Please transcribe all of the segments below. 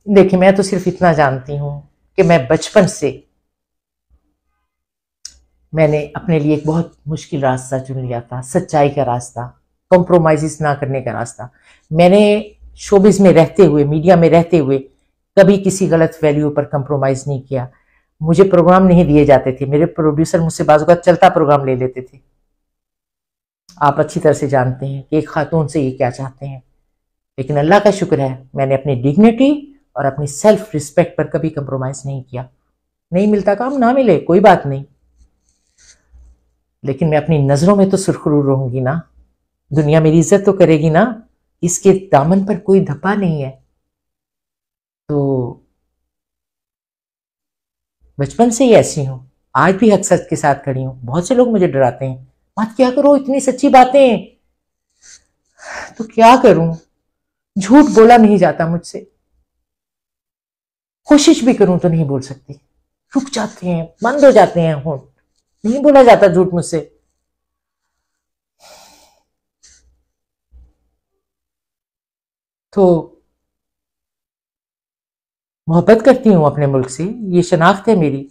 देखिए, मैं तो सिर्फ इतना जानती हूं कि मैं बचपन से मैंने अपने लिए एक बहुत मुश्किल रास्ता चुन लिया था, सच्चाई का रास्ता, कॉम्प्रोमाइज़ ना करने का रास्ता। मैंने शोबिज़ में रहते हुए, मीडिया में रहते हुए कभी किसी गलत वैल्यू पर कॉम्प्रोमाइज़ नहीं किया। मुझे प्रोग्राम नहीं दिए जाते थे, मेरे प्रोड्यूसर मुझसे बाज़ औक़ात चलता प्रोग्राम ले लेते थे। आप अच्छी तरह से जानते हैं कि एक खातून से ये क्या चाहते हैं। लेकिन अल्लाह का शुक्र है, मैंने अपनी डिग्निटी और अपनी सेल्फ रिस्पेक्ट पर कभी कॉम्प्रोमाइज़ नहीं किया। नहीं मिलता काम, ना मिले, कोई बात नहीं, लेकिन मैं अपनी नजरों में तो सुरखरू रहूंगी ना। दुनिया मेरी इज्जत तो करेगी ना। इसके दामन पर कोई धब्बा नहीं है। तो बचपन से ही ऐसी हूं, आज भी हक सच के साथ खड़ी हूं। बहुत से लोग मुझे डराते हैं, मत क्या करो इतनी सच्ची बातें। तो क्या करूं, झूठ बोला नहीं जाता मुझसे। कोशिश भी करूं तो नहीं बोल सकती, रुक जाते हैं, बंद हो जाते हैं होंठ, नहीं बोला जाता झूठ मुझसे। तो मोहब्बत करती हूं अपने मुल्क से, ये शनाख्त है मेरी।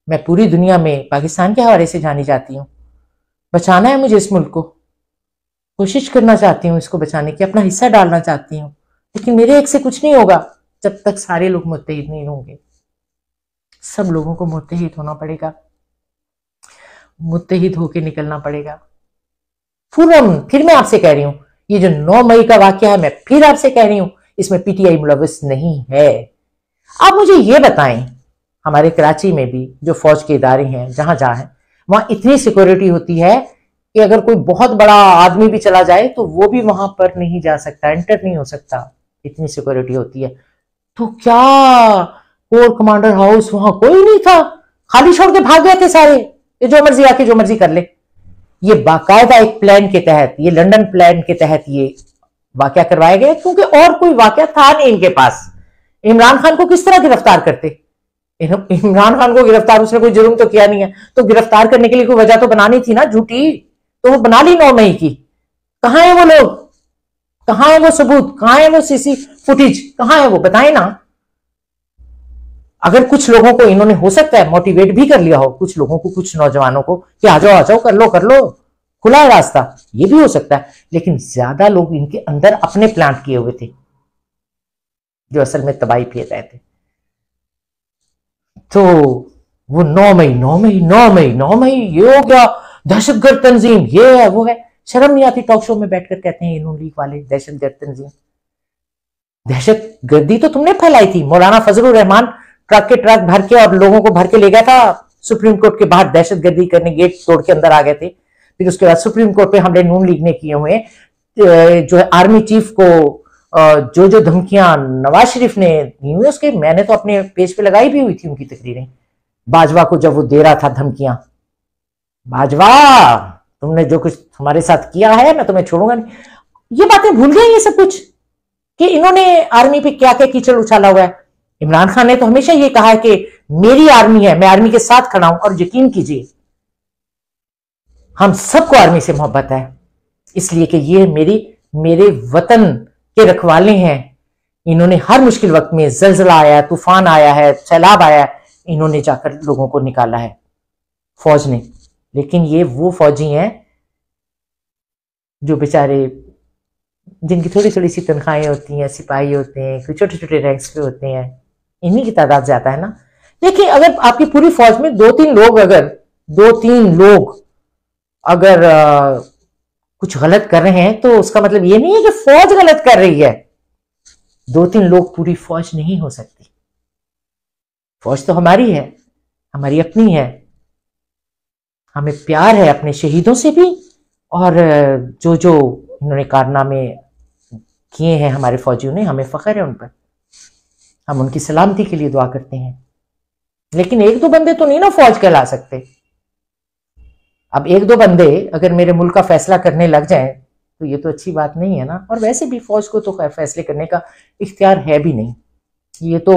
मैं पूरी दुनिया में पाकिस्तान के हवाले से जानी जाती हूँ। बचाना है मुझे इस मुल्क को, कोशिश करना चाहती हूँ इसको बचाने की, अपना हिस्सा डालना चाहती हूँ। लेकिन मेरे एक से कुछ नहीं होगा जब तक सारे लोग मुत्तहिद नहीं होंगे। सब लोगों को मुत्तहिद होना पड़ेगा, मुत्तहिद होके निकलना पड़ेगा। फिर मैं आपसे कह रही हूँ, ये जो 9 मई का वाकया है, मैं फिर आपसे कह रही हूँ, इसमें पीटीआई मुलव्वस नहीं है। आप मुझे ये बताएं, हमारे कराची में भी जो फौज के इदारे हैं, जहां जहां है, वहां इतनी सिक्योरिटी होती है कि अगर कोई बहुत बड़ा आदमी भी चला जाए तो वो भी वहां पर नहीं जा सकता, एंटर नहीं हो सकता, इतनी सिक्योरिटी होती है। तो क्या कोर कमांडर हाउस वहां कोई नहीं था, खाली छोड़ के भाग गए थे सारे, ये जो मर्जी आके जो मर्जी कर ले? ये बाकायदा एक प्लान के तहत, ये लंदन प्लान के तहत ये वाकया करवाया गया, क्योंकि और कोई वाकया था नहीं इनके पास। इमरान खान को किस तरह गिरफ्तार करते? इमरान खान को गिरफ्तार, उसने कोई जुर्म तो किया नहीं है, तो गिरफ्तार करने के लिए कोई वजह तो बनानी थी ना झूठी, तो वो बना ली 9 मई की। कहां है वो लोग, कहां है वो सबूत, कहां है वो सीसी फुटेज, कहां है वो, बताएं ना। अगर कुछ लोगों को इन्होंने हो सकता है मोटिवेट भी कर लिया हो, कुछ लोगों को, कुछ नौजवानों को, कि आ जाओ कर लो कर लो, खुला है रास्ता, ये भी हो सकता है। लेकिन ज्यादा लोग इनके अंदर अपने प्लांट किए हुए थे, जो असल में तबाही फेर रहे थे। तो वो 9 मई 9 मई 9 मई 9 मई ये हो गया, दहशतगर्द तंजीम, ये है वो है। शर्म नहीं आती टॉक शो में बैठकर कहते हैं नून लीग वाले दहशतगर्द तंजीम। दहशतगर्दी तो तुमने फैलाई थी। मौलाना फजलुर रहमान ट्रक के ट्रक भर के और लोगों को भर के ले गया था सुप्रीम कोर्ट के बाहर, दहशतगर्दी करने, गेट तोड़ के अंदर आ गए थे। फिर उसके बाद सुप्रीम कोर्ट पे हमले नून लीग ने किए हुए, जो है आर्मी चीफ को जो धमकियां नवाज शरीफ ने दी हुई, उसके मैंने तो अपने पेज पे लगाई भी हुई थी उनकी तकरीरें। बाजवा को जब वो दे रहा था धमकियां, बाजवा तुमने जो कुछ हमारे साथ किया है मैं तुम्हें छोड़ूंगा नहीं। ये बातें भूल गए ये सब कुछ, कि इन्होंने आर्मी पे क्या क्या कीचड़ उछाला हुआ है। इमरान खान ने तो हमेशा ये कहा है कि मेरी आर्मी है, मैं आर्मी के साथ खड़ा हूं। और यकीन कीजिए हम सबको आर्मी से मोहब्बत है, इसलिए कि ये मेरे वतन के रखवाले हैं। इन्होंने हर मुश्किल वक्त में, जलजला आया, तूफान आया है, सैलाब आया है, इन्होंने जाकर लोगों को निकाला है, फौज ने। लेकिन ये वो फौजी हैं जो बेचारे, जिनकी थोड़ी थोड़ी सी तनख्वाहें होती हैं, सिपाही होते हैं, कोई छोटे छोटे रैंक्स पे होते हैं, इन्हीं की तादाद ज्यादा है ना। देखिए, अगर आपकी पूरी फौज में 2-3 लोग अगर कुछ गलत कर रहे हैं, तो उसका मतलब ये नहीं है कि फौज गलत कर रही है। 2-3 लोग पूरी फौज नहीं हो सकती। फौज तो हमारी है, हमारी अपनी है। हमें प्यार है अपने शहीदों से भी, और जो जो इन्होंने कारनामे किए हैं हमारे फौजियों ने, हमें फख्र है उन पर। हम उनकी सलामती के लिए दुआ करते हैं। लेकिन 1-2 बंदे तो नहीं ना फौज कहला सकते। अब 1-2 बंदे अगर मेरे मुल्क का फैसला करने लग जाएं तो ये तो अच्छी बात नहीं है ना। और वैसे भी फौज को तो फैसले करने का इख्तियार है भी नहीं, ये तो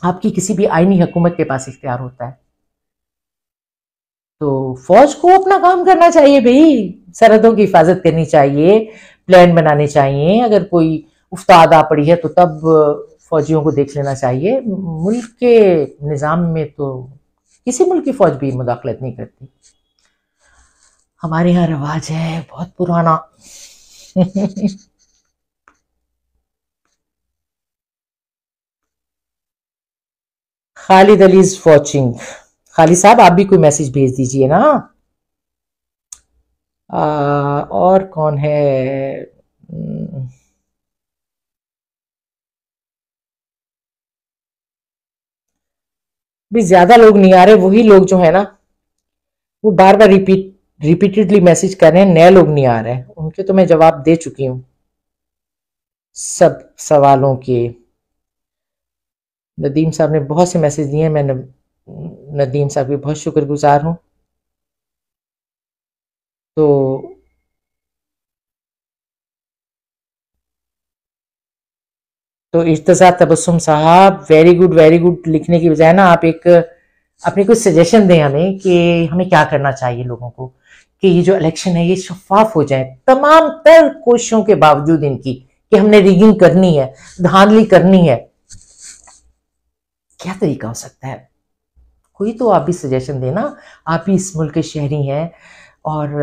आपकी किसी भी आईनी हुकूमत के पास इख्तियार होता है। तो फौज को अपना काम करना चाहिए भाई, सरहदों की हिफाजत करनी चाहिए, प्लान बनाने चाहिए। अगर कोई उफ्ताद आ पड़ी है तो तब फौजियों को देख लेना चाहिए। मुल्क के निज़ाम में तो किसी मुल्क की फौज भी मुदाखलत नहीं करती। हमारे यहाँ रिवाज है बहुत पुराना। Khalid Ali is watching. खालिद साहब आप भी कोई मैसेज भेज दीजिए ना। और कौन है? भी ज्यादा लोग नहीं आ रहे, वही लोग जो है ना वो बार बार रिपीटेडली मैसेज कर रहे हैं, नए लोग नहीं आ रहे हैं। उनके तो मैं जवाब दे चुकी हूँ सब सवालों के। नदीम साहब ने बहुत से मैसेज दिए हैं, मैं नदीम साहब की बहुत शुक्रगुजार हूँ। तो इर्तजा तबस्सुम साहब वेरी गुड लिखने की बजाय ना आप एक अपनी कुछ सजेशन दें हमें कि हमें क्या करना चाहिए लोगों को, कि ये जो इलेक्शन है ये शफाफ हो जाए तमाम तर कोशिशों के बावजूद इनकी, कि हमने रिगिंग करनी है, धांधली करनी है। क्या तरीका हो सकता है? कोई तो आप भी सजेशन देना। आप भी इस मुल्क के शहरी हैं और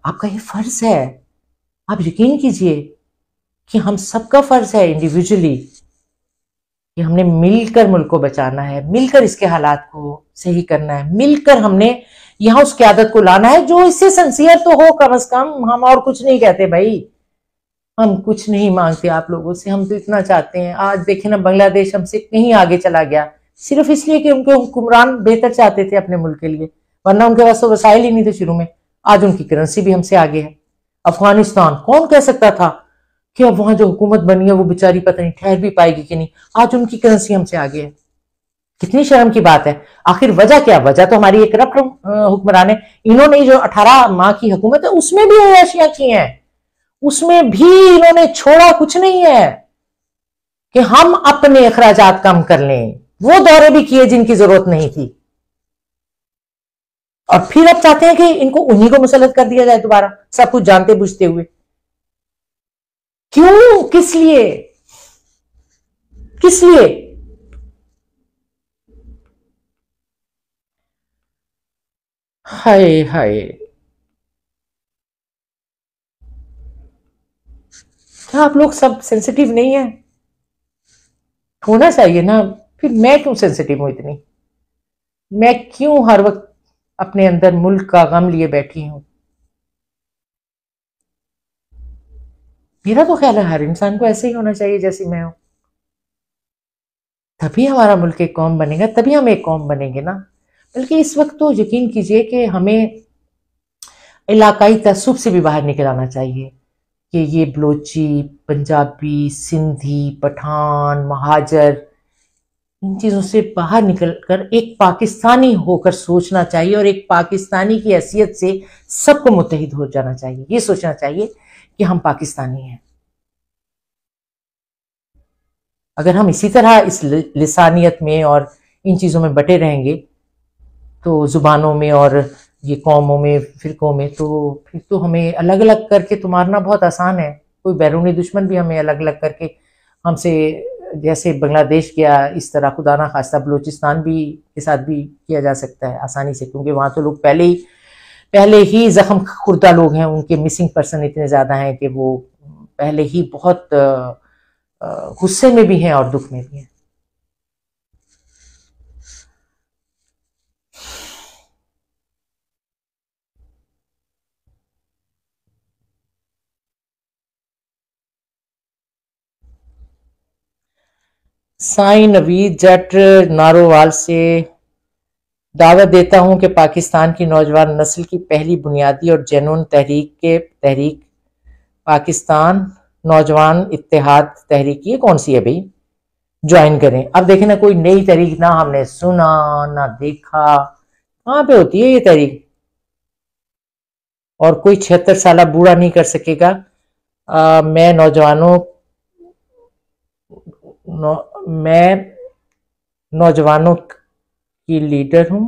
आपका ये फर्ज है। आप यकीन कीजिए कि हम सबका फर्ज है इंडिविजुअली कि हमने मिलकर मुल्क को बचाना है, मिलकर इसके हालात को सही करना है, मिलकर हमने यहां उस क्यादत को लाना है जो इससे सिंसियर तो हो कम से कम। हम और कुछ नहीं कहते भाई, हम कुछ नहीं मांगते आप लोगों से, हम तो इतना चाहते हैं। आज देखें ना, बांग्लादेश हमसे कहीं आगे चला गया सिर्फ इसलिए कि उनके हुक्मरान बेहतर चाहते थे अपने मुल्क के लिए, वरना उनके पास तो वसाइल ही नहीं थे शुरू में। आज उनकी करेंसी भी हमसे आगे है। अफगानिस्तान, कौन कह सकता था कि अब वहां जो हुकूमत बनी है वो बेचारी पता नहीं ठहर भी पाएगी कि नहीं। आज उनकी करेंसी हमसे आगे है। कितनी शर्म की बात है। आखिर वजह क्या? वजह तो हमारी एक करप्ट हुक्मरान है। इन्होंने जो 18 माह की हुकूमत है उसमें भी अयाशियां की हैं, उसमें भी इन्होंने छोड़ा कुछ नहीं है कि हम अपने अखराजात कम कर लें। वो दौरे भी किए जिनकी जरूरत नहीं थी, और फिर अब चाहते हैं कि इनको उन्हीं को मुसल्लत कर दिया जाए दोबारा, सब कुछ जानते बुझते हुए। क्यों? किस लिए? किस लिए? हाय हाय, क्या आप लोग सब सेंसिटिव नहीं है? होना चाहिए ना। फिर मैं क्यों सेंसिटिव हूं इतनी? मैं क्यों हर वक्त अपने अंदर मुल्क का गम लिए बैठी हूं? मेरा तो ख्याल है हर इंसान को ऐसे ही होना चाहिए जैसी मैं हूं। तभी हमारा मुल्क एक कौम बनेगा, तभी हम एक कौम बनेंगे ना। बल्कि इस वक्त तो यकीन कीजिए कि हमें इलाकाई तसुब से भी बाहर निकल आना चाहिए कि ये बलोची, पंजाबी, सिंधी, पठान, महाजर, इन चीज़ों से बाहर निकलकर एक पाकिस्तानी होकर सोचना चाहिए, और एक पाकिस्तानी की हैसियत से सबको मुत्तहिद हो जाना चाहिए। ये सोचना चाहिए कि हम पाकिस्तानी हैं। अगर हम इसी तरह इस लिसानियत में और इन चीज़ों में बटे रहेंगे तो जुबानों में और ये कौमों में, फिरकों में, तो फिर तो हमें अलग अलग करके तो मारना बहुत आसान है। कोई बैरूनी दुश्मन भी हमें अलग अलग करके हमसे, जैसे बांग्लादेश किया, इस तरह खुदा ना खास्ता बलूचिस्तान भी के साथ भी किया जा सकता है आसानी से, क्योंकि वहाँ तो लोग पहले ही जख्म खुर्दा लोग हैं। उनके मिसिंग पर्सन इतने ज़्यादा हैं कि वो पहले ही बहुत गुस्से में भी हैं और दुख में भी हैं। साईं नवीद जट नारोवाल से दावा देता हूं कि पाकिस्तान की नौजवान नस्ल की पहली बुनियादी और जेन्युइन तहरीक पाकिस्तान नौजवान इत्तेहाद तहरीक, ये कौन सी है भाई? ज्वाइन करें। अब देखें ना, कोई नई तहरीक ना हमने सुना ना देखा, कहां पे होती है ये तहरीक? और कोई 76 साल बूढ़ा नहीं कर सकेगा। मैं मैं नौजवानों की लीडर हूं।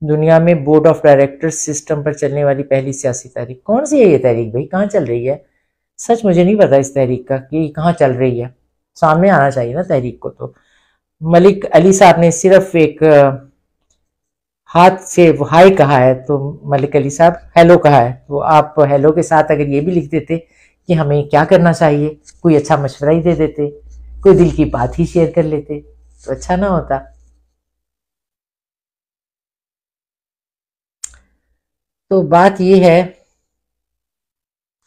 दुनिया में बोर्ड ऑफ डायरेक्टर्स सिस्टम पर चलने वाली पहली सियासी तहरीक। कौन सी है ये तहरीक भाई? कहाँ चल रही है? सच मुझे नहीं पता इस तहरीक का कि कहाँ चल रही है। सामने आना चाहिए ना तहरीक को। तो मलिक अली साहब ने सिर्फ एक हाथ से वो हाय कहा है, तो मलिक अली साहब हेलो कहा है, तो आप हेलो के साथ अगर ये भी लिख देते कि हमें क्या करना चाहिए, कोई अच्छा मशवरा ही दे देते, कोई दिल की बात ही शेयर कर लेते, तो अच्छा ना होता। तो बात ये है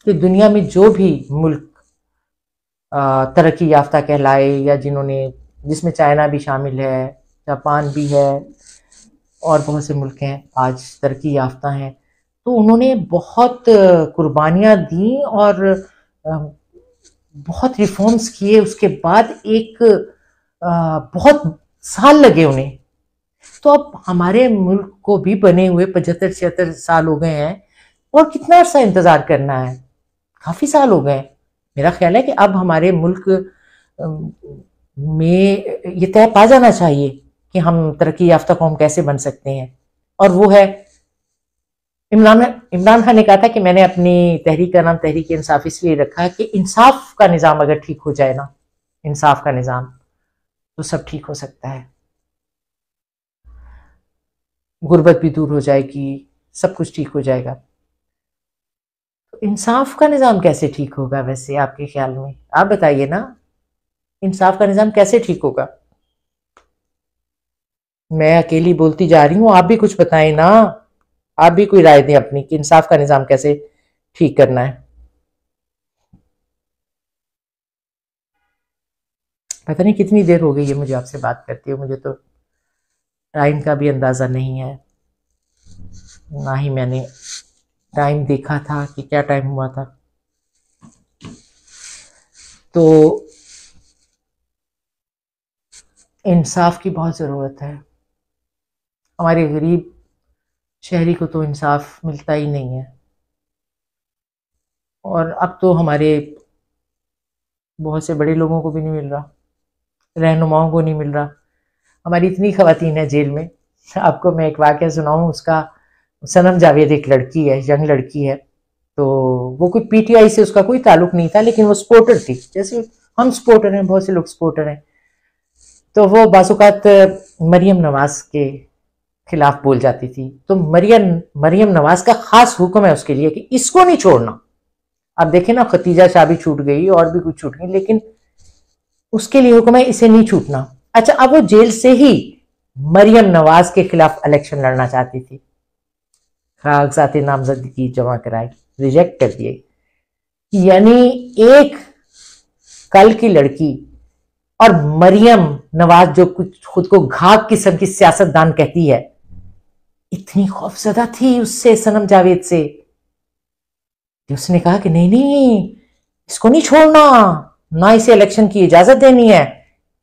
कि दुनिया में जो भी मुल्क तरक्की याफ्ता कहलाए, या जिन्होंने, जिसमें चाइना भी शामिल है, जापान भी है, और बहुत से मुल्क हैं आज तरक्की याफ्ता हैं, तो उन्होंने बहुत कुर्बानियाँ दी और बहुत रिफॉर्म्स किए। उसके बाद एक बहुत साल लगे उन्हें। तो अब हमारे मुल्क को भी बने हुए 75-76 साल हो गए हैं, और कितना अर्सा इंतजार करना है, काफी साल हो गए। मेरा ख्याल है कि अब हमारे मुल्क में ये तय पा जाना चाहिए कि हम तरक्की याफ्ता कौम कैसे बन सकते हैं, और वो है इमरान खान ने कहा था कि मैंने अपनी तहरीक का नाम तहरीक इंसाफ इसलिए रखा है कि इंसाफ का निज़ाम अगर ठीक हो जाए ना, इंसाफ का निज़ाम, तो सब ठीक हो सकता है, गुर्बत भी दूर हो जाएगी, सब कुछ ठीक हो जाएगा। तो इंसाफ का निज़ाम कैसे ठीक होगा वैसे आपके ख्याल में, आप बताइए ना, इंसाफ का निज़ाम कैसे ठीक होगा? मैं अकेली बोलती जा रही हूँ, आप भी कुछ बताएं ना, आप भी कोई राय दें अपनी कि इंसाफ का निज़ाम कैसे ठीक करना है। पता नहीं कितनी देर हो गई है मुझे आपसे बात करते हुए, मुझे तो टाइम का भी अंदाज़ा नहीं है, ना ही मैंने टाइम देखा था कि क्या टाइम हुआ था। तो इंसाफ की बहुत ज़रूरत है। हमारे गरीब शहरी को तो इंसाफ मिलता ही नहीं है, और अब तो हमारे बहुत से बड़े लोगों को भी नहीं मिल रहा, रहनुमाओं को नहीं मिल रहा। हमारी इतनी खवातीन है जेल में। आपको मैं एक वाक़या सुनाऊं उसका। सनम जावेद एक लड़की है, यंग लड़की है, तो वो कोई पीटीआई से उसका कोई ताल्लुक नहीं था, लेकिन वो सपोर्टर थी, जैसे हम सपोर्टर हैं, बहुत से लोग सपोर्टर हैं। तो वो बाज़-औक़ात मरियम नवाज के खिलाफ बोल जाती थी, तो मरियम नवाज का खास हुक्म है उसके लिए कि इसको नहीं छोड़ना। अब देखें ना, खतीजा शाह भी छूट गई और भी कुछ छूट गई, लेकिन उसके लिए हुक्म है इसे नहीं छूटना। अच्छा, अब वो जेल से ही मरियम नवाज के खिलाफ इलेक्शन लड़ना चाहती थी, कागजात नामजदगी जमा कराए, रिजेक्ट कर दिए। यानी एक कल की लड़की और मरियम नवाज जो कुछ खुद को घाक किस्म की सियासतदान कहती है, इतनी खौफजदा थी उससे, सनम जावेद से, कि उसने कहा कि नहीं नहीं, इसको नहीं छोड़ना, ना इसे इलेक्शन की इजाजत देनी है,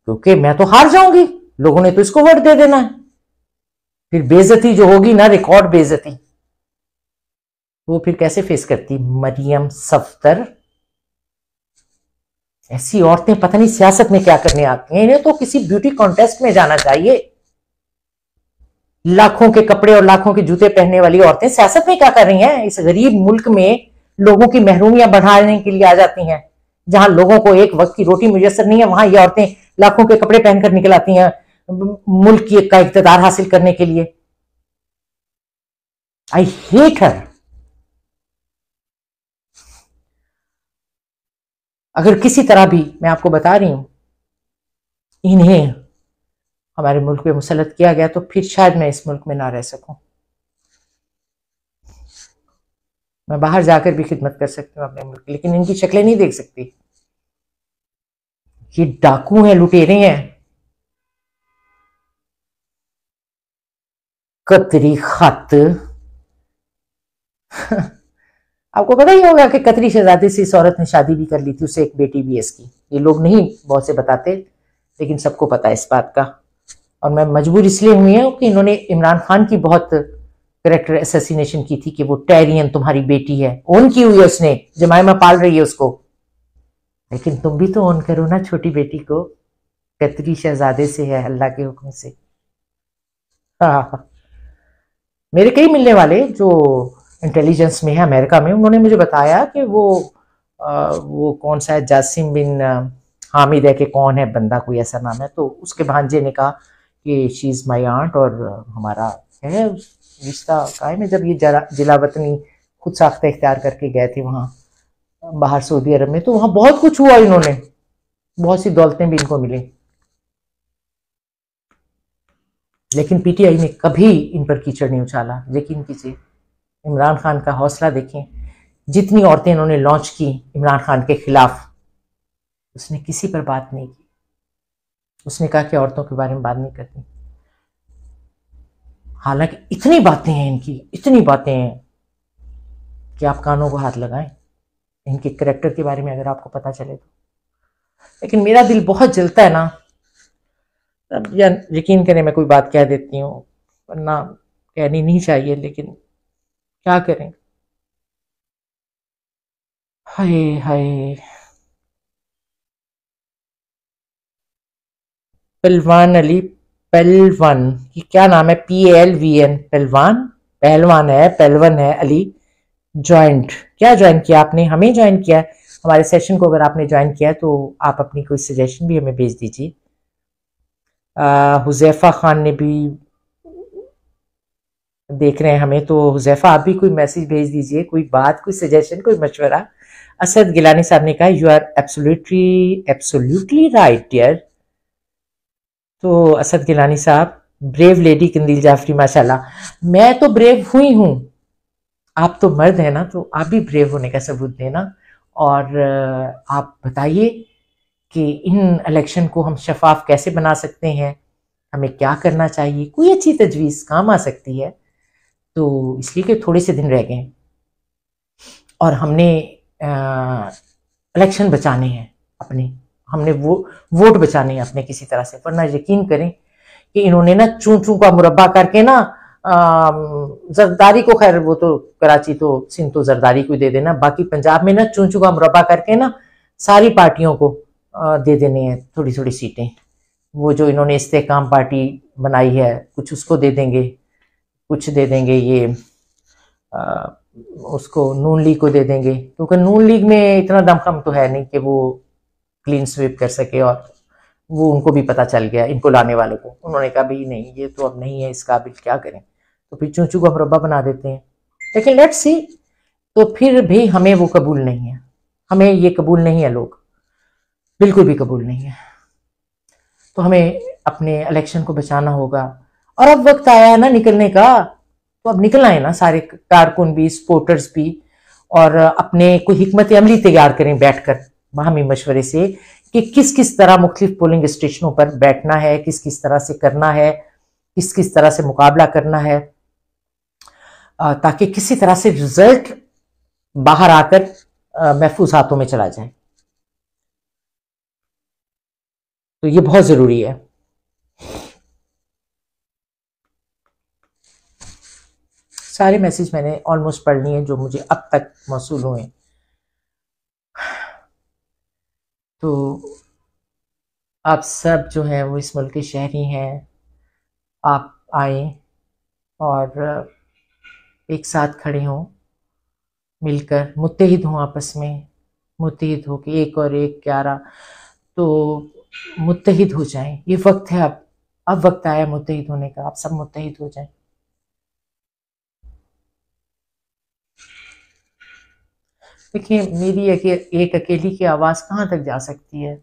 क्योंकि मैं तो हार जाऊंगी, लोगों ने तो इसको वोट दे देना है, फिर बेइज्जती जो होगी ना, रिकॉर्ड बेइज्जती, वो फिर कैसे फेस करती मरियम सफ्दर। ऐसी औरतें पता नहीं सियासत में क्या करने आती हैं, इन्हें तो किसी ब्यूटी कॉन्टेस्ट में जाना चाहिए। लाखों के कपड़े और लाखों के जूते पहनने वाली औरतें सियासत में क्या कर रही हैं? इस गरीब मुल्क में लोगों की महरूमियां बढ़ाने के लिए आ जाती हैं, जहां लोगों को एक वक्त की रोटी मुयसर नहीं है, वहां ये औरतें लाखों के कपड़े पहनकर निकल आती हैं मुल्क की का इक़्तिदार हासिल करने के लिए। I hate her. अगर किसी तरह भी, मैं आपको बता रही हूं, इन्हें हमारे मुल्क में मुसल्लत किया गया, तो फिर शायद मैं इस मुल्क में ना रह सकूं। मैं बाहर जाकर भी खिदमत कर सकती हूँ अपने मुल्क की, लेकिन इनकी शक्लें नहीं देख सकती। ये डाकू हैं, लुटेरे हैं। कतरी खत आपको पता ही होगा कि कतरी शहजादी से इस औरत ने शादी भी कर ली थी, उससे एक बेटी भी है इसकी। ये लोग नहीं बहुत से बताते, लेकिन सबको पता है इस बात का। और मैं मजबूर इसलिए हुई हूं कि इन्होंने इमरान खान की बहुत करेक्टर असैसिनेशन की थी कि वो टैरियन तुम्हारी बेटी है, ओन की हुई है उसने, जमाइमा पाल रही है उसको, लेकिन तुम भी तो ओन करो ना छोटी बेटी को, कतरी शहजादे से है अल्लाह के हुक्म से। हाँ, मेरे कई मिलने वाले जो इंटेलिजेंस में है अमेरिका में, उन्होंने मुझे बताया कि वो कौन सा है, जासिम बिन हामिद है कि कौन है बंदा, कोई ऐसा नाम है। तो उसके भांजे ने कहा कि शी इज़ माई आंट और हमारा है रिश्ता कायम है। जब ये जिला वतनी खुद साख्ता इख्तियार करके गए थे वहाँ बाहर सऊदी अरब में, तो वहाँ बहुत कुछ हुआ, इन्होंने बहुत सी दौलतें भी इनको मिली, लेकिन पीटीआई ने कभी इन पर कीचड़ नहीं उछाला। यकीन कीजिए, इमरान खान का हौसला देखें, जितनी औरतें इन्होंने लॉन्च की इमरान खान के खिलाफ, उसने किसी पर बात नहीं की। उसने कहा कि औरतों के बारे में बात नहीं करती। हालांकि इतनी बातें हैं इनकी, इतनी बातें हैं कि आप कानों को हाथ लगाएं इनके करैक्टर के बारे में अगर आपको पता चले तो। लेकिन मेरा दिल बहुत जलता है ना, अब यकीन करें मैं कोई बात कह देती हूँ, वरना कहनी नहीं चाहिए, लेकिन क्या करें। हाय हाय, पहलवान अली, पहलवान, ये क्या नाम है? PALVN, पहलवान, पहलवान है, पहलवान है अली। ज्वाइंट, क्या ज्वाइन किया आपने? हमें ज्वाइन किया है हमारे सेशन को। अगर आपने ज्वाइन किया है तो आप अपनी कोई सजेशन भी हमें भेज दीजिए। हुजैफा खान ने भी देख रहे हैं हमें, तो हुजैफा आप भी कोई मैसेज भेज दीजिए, कोई बात, कोई सजेशन, कोई मशवरा। असद गिलानी साहब ने कहा you are absolutely absolutely right dear. तो असद गिलानी साहब, ब्रेव लेडी कंदील जाफरी, माशाल्लाह। मैं तो ब्रेव हुई हूं, आप तो मर्द है ना, तो आप भी ब्रेव होने का सबूत देना। और आप बताइए कि इन इलेक्शन को हम शफाफ कैसे बना सकते हैं, हमें क्या करना चाहिए, कोई अच्छी तजवीज़ काम आ सकती है। तो इसलिए कि थोड़े से दिन रह गए और हमने इलेक्शन बचाने हैं अपने, हमने वोट बचाने हैं अपने किसी तरह से। वरना यकीन करें कि इन्होंने ना चूं चूं का मुरब्बा करके ना, जरदारी को, खैर वो तो कराची तो सिंध तो जरदारी को दे देना, बाकी पंजाब में ना चूं चूं का मुरब्बा करके ना सारी पार्टियों को दे देने हैं थोड़ी थोड़ी सीटें। वो जो इन्होंने इस्तेकाम पार्टी बनाई है, कुछ उसको दे देंगे, कुछ दे देंगे ये उसको नून लीग को दे देंगे, क्योंकि नून लीग में इतना दमखम तो है नहीं कि वो क्लीन स्वीप कर सके। और वो उनको भी पता चल गया, इनको लाने वालों को, उन्होंने कहा भाई नहीं, ये तो अब नहीं है इस काबिल, क्या करें, तो फिर चूचू का मुरब्बा बना देते हैं। लेकिन लेट्स सी, तो फिर भी हमें वो कबूल नहीं है, हमें ये कबूल नहीं है, लोग बिल्कुल भी कबूल नहीं है। तो हमें अपने इलेक्शन को बचाना होगा। और अब वक्त आया है ना निकलने का, तो अब निकलना है ना, सारे कारकुन भी, सपोर्टर्स भी, और अपने कोई हिकमत अमली तैयार करें बैठकर बाहमी मशवरे से कि किस किस तरह मुख्तलिफ पोलिंग स्टेशनों पर बैठना है, किस किस तरह से करना है, किस किस तरह से मुकाबला करना है, ताकि किसी तरह से रिजल्ट बाहर आकर महफूज हाथों में चला जाए। तो ये बहुत जरूरी है। सारे मैसेज मैंने ऑलमोस्ट पढ़ लिए हैं जो मुझे अब तक मौसूल हुए। तो आप सब जो हैं वो इस मुल्क के शहरी हैं, आप आए और एक साथ खड़े हों, मिलकर मुत्तहिद हों, आपस में मुत्तहिद हो कि 1 और 1 11, तो मुत्तहिद हो जाएं। ये वक्त है, अब वक्त आया मुत्तहिद होने का, आप सब मुत्तहिद हो जाएं। देखिए, मेरी एक अकेली की आवाज़ कहाँ तक जा सकती है?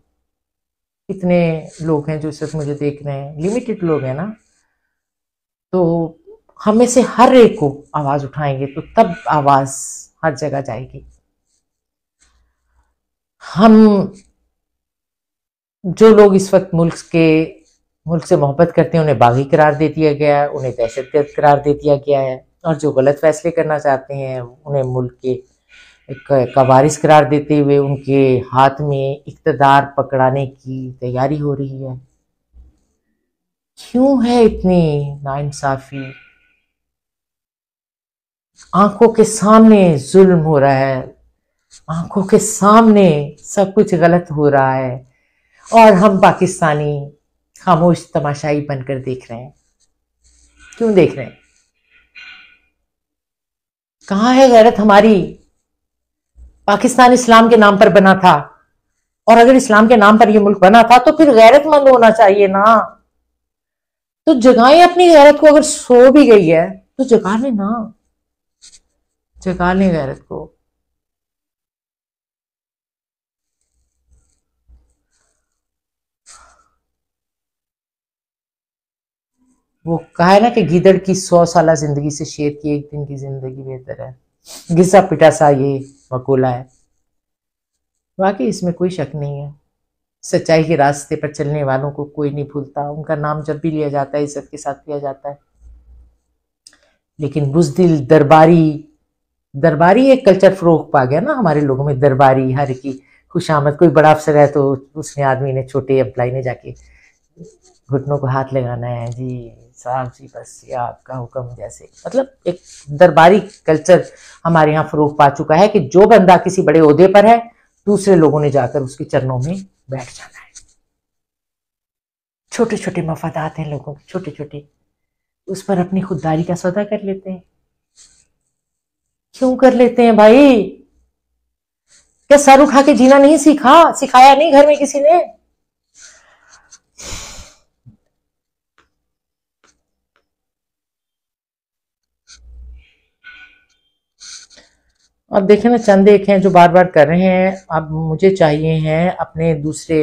कितने लोग हैं जो इस वक्त मुझे देख रहे हैं, लिमिटेड लोग हैं ना। तो हम में से हर एक को आवाज़ उठाएंगे तो तब आवाज़ हर जगह जाएगी। हम जो लोग इस वक्त मुल्क से मोहब्बत करते हैं उन्हें बागी करार दे दिया गया है, उन्हें दहशतगर्द करार दे दिया गया है, और जो गलत फैसले करना चाहते हैं उन्हें मुल्क के का वारिस करार देते हुए उनके हाथ में इक़्तिदार पकड़ाने की तैयारी हो रही है। क्यों है इतनी नाइंसाफी? आंखों के सामने जुल्म हो रहा है, आंखों के सामने सब कुछ गलत हो रहा है, और हम पाकिस्तानी खामोश तमाशाई बनकर देख रहे हैं। क्यों देख रहे हैं? कहाँ है गैरत हमारी? पाकिस्तान इस्लाम के नाम पर बना था और अगर इस्लाम के नाम पर यह मुल्क बना था तो फिर गैरतमंद होना चाहिए ना। तो जगाएं अपनी गैरत को, अगर सो भी गई है तो जगा लें ना, जगा लें गैरत को। वो कहा है ना कि गीदड़ की 100 साल जिंदगी से शेर की एक दिन की जिंदगी बेहतर है। घिसा पिटा सा ये मकूला है। वाकई इसमें कोई शक नहीं है। सच्चाई के रास्ते पर चलने वालों को कोई नहीं भूलता, उनका नाम जब भी लिया जाता है इज्जत के साथ लिया जाता है। लेकिन बुजदिल दरबारी, दरबारी एक कल्चर फरोग पा गया ना हमारे लोगों में। दरबारी, हर की खुशामद, कोई बड़ा अफसर है तो उसने आदमी ने, छोटे एम्प्लाई ने जाके घुटनों को हाथ लगाना है, जी साहब जी बस ये आपका हुक्म, जैसे मतलब एक दरबारी कल्चर हमारे यहाँ फरोग पा चुका है कि जो बंदा किसी बड़े ओहदे पर है दूसरे लोगों ने जाकर उसके चरणों में बैठ जाना है। छोटे छोटे मफादात हैं लोगों के, छोटे छोटे, उस पर अपनी खुददारी का सौदा कर लेते हैं। क्यों कर लेते हैं भाई? क्या सर उठा के जीना नहीं सीखा, सिखाया नहीं घर में किसी ने? अब देखें ना, चंद एक हैं जो बार बार कर रहे हैं। अब मुझे चाहिए हैं अपने दूसरे।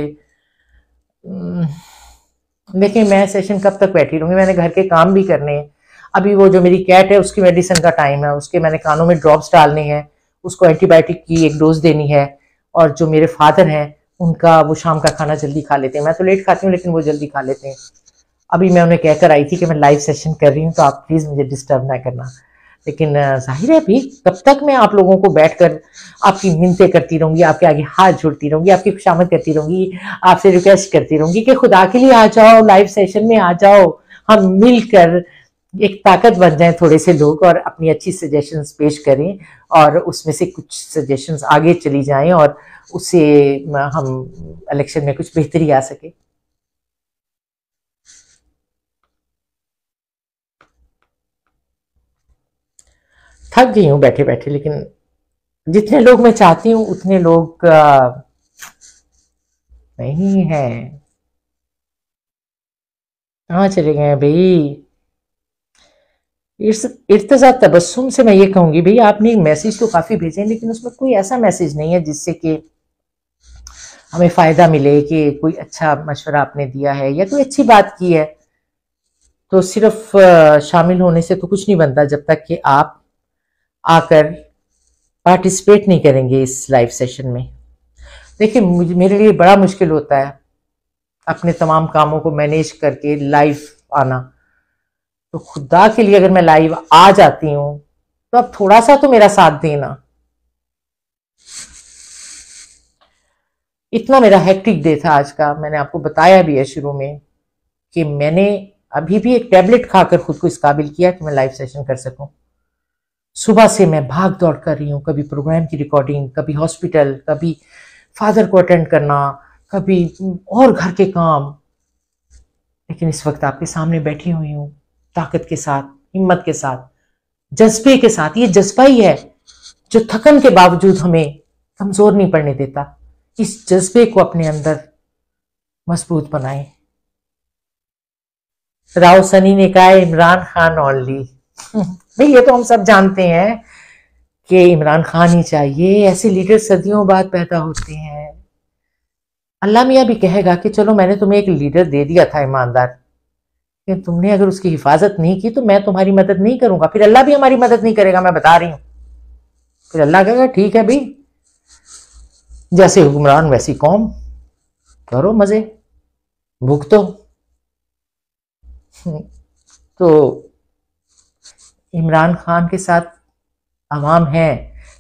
देखिए मैं सेशन कब तक बैठी रहूंगी, मैंने घर के काम भी करने हैं। अभी वो जो मेरी कैट है उसकी मेडिसिन का टाइम है, उसके मैंने कानों में ड्रॉप्स डालने हैं, उसको एंटीबायोटिक की एक डोज देनी है। और जो मेरे फादर हैं उनका वो शाम का खाना जल्दी खा लेते हैं, मैं तो लेट खाती हूँ लेकिन वो जल्दी खा लेते हैं। अभी मैं उन्हें कहकर आई थी कि मैं लाइव सेशन कर रही हूँ तो आप प्लीज़ मुझे डिस्टर्ब ना करना। लेकिन जाहिर है भी कब तक मैं आप लोगों को बैठकर आपकी मिन्नतें करती रहूंगी, आपके आगे हाथ जोड़ती रहूंगी, आपकी खुशामद करती रहूंगी, आपसे रिक्वेस्ट करती रहूंगी कि खुदा के लिए आ जाओ, लाइव सेशन में आ जाओ, हम मिलकर एक ताकत बन जाए थोड़े से लोग और अपनी अच्छी सजेशंस पेश करें और उसमें से कुछ सजेशंस आगे चली जाएं और उससे हम इलेक्शन में कुछ बेहतरी आ सके। थक गई हूँ बैठे बैठे, लेकिन जितने लोग मैं चाहती हूँ उतने लोग नहीं है। कहाँ चले गए हैं भाई? इर्तजा तबस्सुम से मैं ये कहूंगी भाई आपने मैसेज तो काफी भेजे हैं लेकिन उसमें कोई ऐसा मैसेज नहीं है जिससे कि हमें फायदा मिले, कि कोई अच्छा मशवरा आपने दिया है या कोई अच्छी बात की है। तो सिर्फ शामिल होने से तो कुछ नहीं बनता जब तक कि आप आकर पार्टिसिपेट नहीं करेंगे इस लाइव सेशन में। देखिए मेरे लिए बड़ा मुश्किल होता है अपने तमाम कामों को मैनेज करके लाइव आना। तो खुदा के लिए अगर मैं लाइव आ जाती हूं तो अब थोड़ा सा तो मेरा साथ देना। इतना मेरा हेक्टिक डे था आज का, मैंने आपको बताया भी है शुरू में कि मैंने अभी भी एक टैबलेट खाकर खुद को इस काबिल किया कि मैं लाइव सेशन कर सकूं। सुबह से मैं भाग दौड़ कर रही हूँ, कभी प्रोग्राम की रिकॉर्डिंग, कभी हॉस्पिटल, कभी फादर को अटेंड करना, कभी और घर के काम। लेकिन इस वक्त आपके सामने बैठी हुई हूँ ताकत के साथ, हिम्मत के साथ, जज्बे के साथ। ये जज्बा ही है जो थकन के बावजूद हमें कमजोर नहीं पड़ने देता। इस जज्बे को अपने अंदर मजबूत बनाए। राव सनी ने कहा इमरान खान ओनली। भाई ये तो हम सब जानते हैं कि इमरान खान ही चाहिए, ऐसे लीडर सदियों बाद पैदा होते हैं। अल्लाह मियाँ भी कहेगा कि चलो मैंने तुम्हें एक लीडर दे दिया था ईमानदार, लेकिन तुमने अगर उसकी हिफाजत नहीं की तो मैं तुम्हारी मदद नहीं करूंगा। फिर अल्लाह भी हमारी मदद नहीं करेगा, मैं बता रही हूं। फिर अल्लाह कहेगा ठीक है भाई, जैसे हुक्मरान वैसी कौम, करो मजे, भुगतो। तो इमरान खान के साथ आवाम है,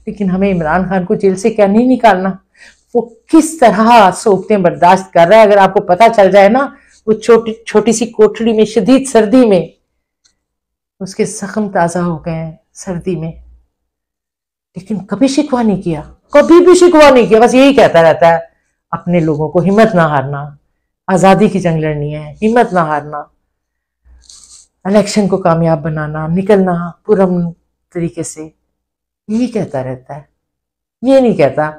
लेकिन हमें इमरान खान को जेल से क्या नहीं निकालना। वो किस तरह सोखतें बर्दाश्त कर रहा है, अगर आपको पता चल जाए ना, वो छोटी छोटी सी कोठड़ी में शदीद सर्दी में उसके जख्म ताजा हो गए हैं सर्दी में, लेकिन कभी शिकवा नहीं किया, कभी भी शिकवा नहीं किया। बस यही कहता रहता है अपने लोगों को हिम्मत ना हारना, आजादी की जंग लड़नी है, हिम्मत ना हारना, इलेक्शन को कामयाब बनाना, निकलना पुरअमन तरीके से, यही कहता रहता है। ये नहीं कहता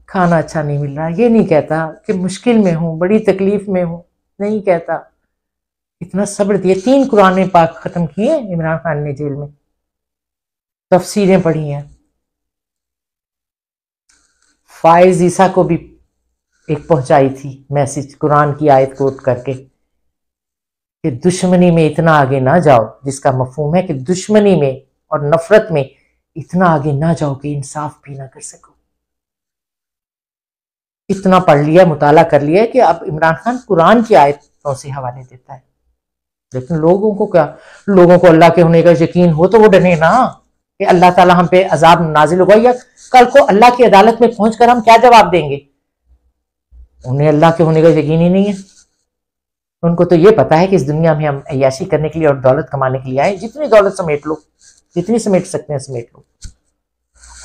खाना अच्छा नहीं मिल रहा, ये नहीं कहता कि मुश्किल में हूं, बड़ी तकलीफ में हूं, नहीं कहता। इतना सब्र दिया। 3 कुरान पाक खत्म किए इमरान खान ने जेल में, तफसीरें पढ़ी हैं। फाइज ईसा को भी एक पहुंचाई थी मैसेज कुरान की आयत कोट करके कि दुश्मनी में इतना आगे ना जाओ, जिसका मफहूम है कि दुश्मनी में और नफरत में इतना आगे ना जाओ कि इंसाफ भी ना कर सको। इतना पढ़ लिया, मुताला कर लिया कि अब इमरान खान कुरान की आयतों से हवाले देता है। लेकिन लोगों को क्या, लोगों को अल्लाह के होने का यकीन हो तो वो डरे ना कि अल्लाह ताला हम पे अजाब नाजिल होगा, या कल को अल्लाह की अदालत में पहुंचकर हम क्या जवाब देंगे। उन्हें अल्लाह के होने का यकीन ही नहीं है। उनको तो ये पता है कि इस दुनिया में हम अय्याशी करने के लिए और दौलत कमाने के लिए आए, जितनी दौलत समेट लो, जितनी समेट सकते हैं समेट लो।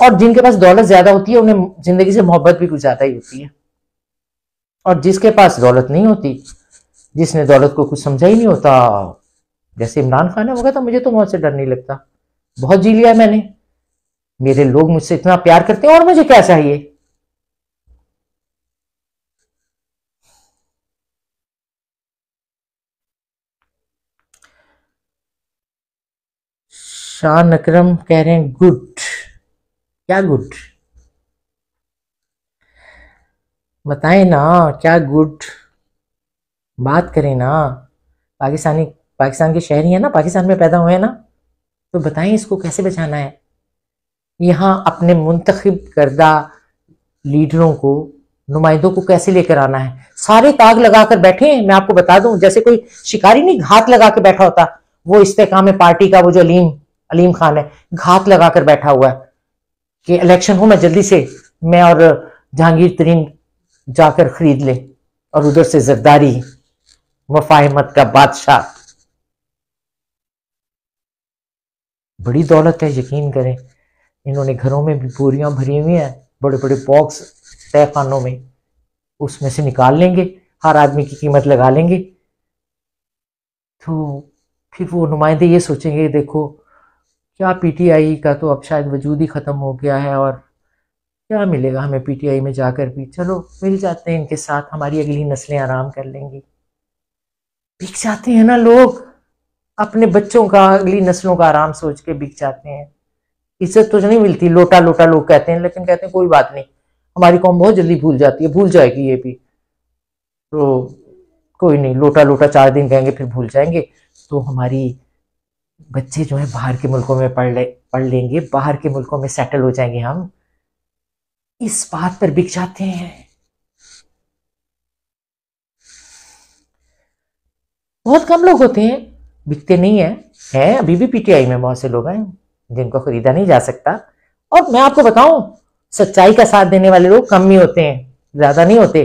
और जिनके पास दौलत ज्यादा होती है उन्हें जिंदगी से मोहब्बत भी कुछ ज्यादा ही होती है। और जिसके पास दौलत नहीं होती, जिसने दौलत को कुछ समझा ही नहीं होता, जैसे इमरान खान है, वो कहता मुझे तो मौत से डर नहीं लगता, बहुत जी लिया मैंने, मेरे लोग मुझसे इतना प्यार करते हैं और मुझे क्या चाहिए। शान अकरम कह रहे हैं गुड, क्या गुड बताएं ना, क्या गुड बात करें ना। पाकिस्तान के शहरी है ना, पाकिस्तान में पैदा हुए हैं ना, तो बताएं इसको कैसे बचाना है। यहां अपने मुंतखब करदा लीडरों को, नुमाइंदों को कैसे लेकर आना है। सारे ताग लगाकर बैठे हैं। मैं आपको बता दूं, जैसे कोई शिकारी नहीं घात लगा के बैठा होता, वो इस्तेकाम पार्टी का वो जो अलीम खान है, घात लगाकर बैठा हुआ है कि इलेक्शन हो, मैं जल्दी से मैं और जहांगीर तरीन जाकर खरीद ले, और उधर से जरदारी मुफाहिमत का बादशाह। बड़ी दौलत है, यकीन करें। इन्होंने घरों में भी बोरियां भरी हुई हैं, बड़े बड़े बॉक्स तय खानों में, उसमें से निकाल लेंगे, हर आदमी की कीमत लगा लेंगे। तो फिर वो नुमाइंदे ये सोचेंगे देखो क्या पीटीआई का तो अब शायद वजूद ही खत्म हो गया है, और क्या मिलेगा हमें पीटीआई में जाकर भी, चलो मिल जाते हैं इनके साथ, हमारी अगली नस्लें आराम कर लेंगी। बिक जाते हैं ना लोग, अपने बच्चों का, अगली नस्लों का आराम सोच के बिक जाते हैं। इज्जत तो नहीं मिलती, लोटा लोटा लोग कहते हैं, लेकिन कहते हैं कोई बात नहीं, हमारी कौम बहुत जल्दी भूल जाती है, भूल जाएगी ये भी, तो कोई नहीं, लोटा लोटा 4 दिन कहेंगे फिर भूल जाएंगे। तो हमारी बच्चे जो है बाहर के मुल्कों में पढ़ लेंगे, बाहर के मुल्कों में सेटल हो जाएंगे हम, इस बात पर बिक जाते हैं। बहुत कम लोग होते हैं, बिकते नहीं है अभी भी पीटीआई में बहुत से लोग हैं जिनको खरीदा नहीं जा सकता। और मैं आपको बताऊं, सच्चाई का साथ देने वाले लोग कम ही होते हैं, ज्यादा नहीं होते।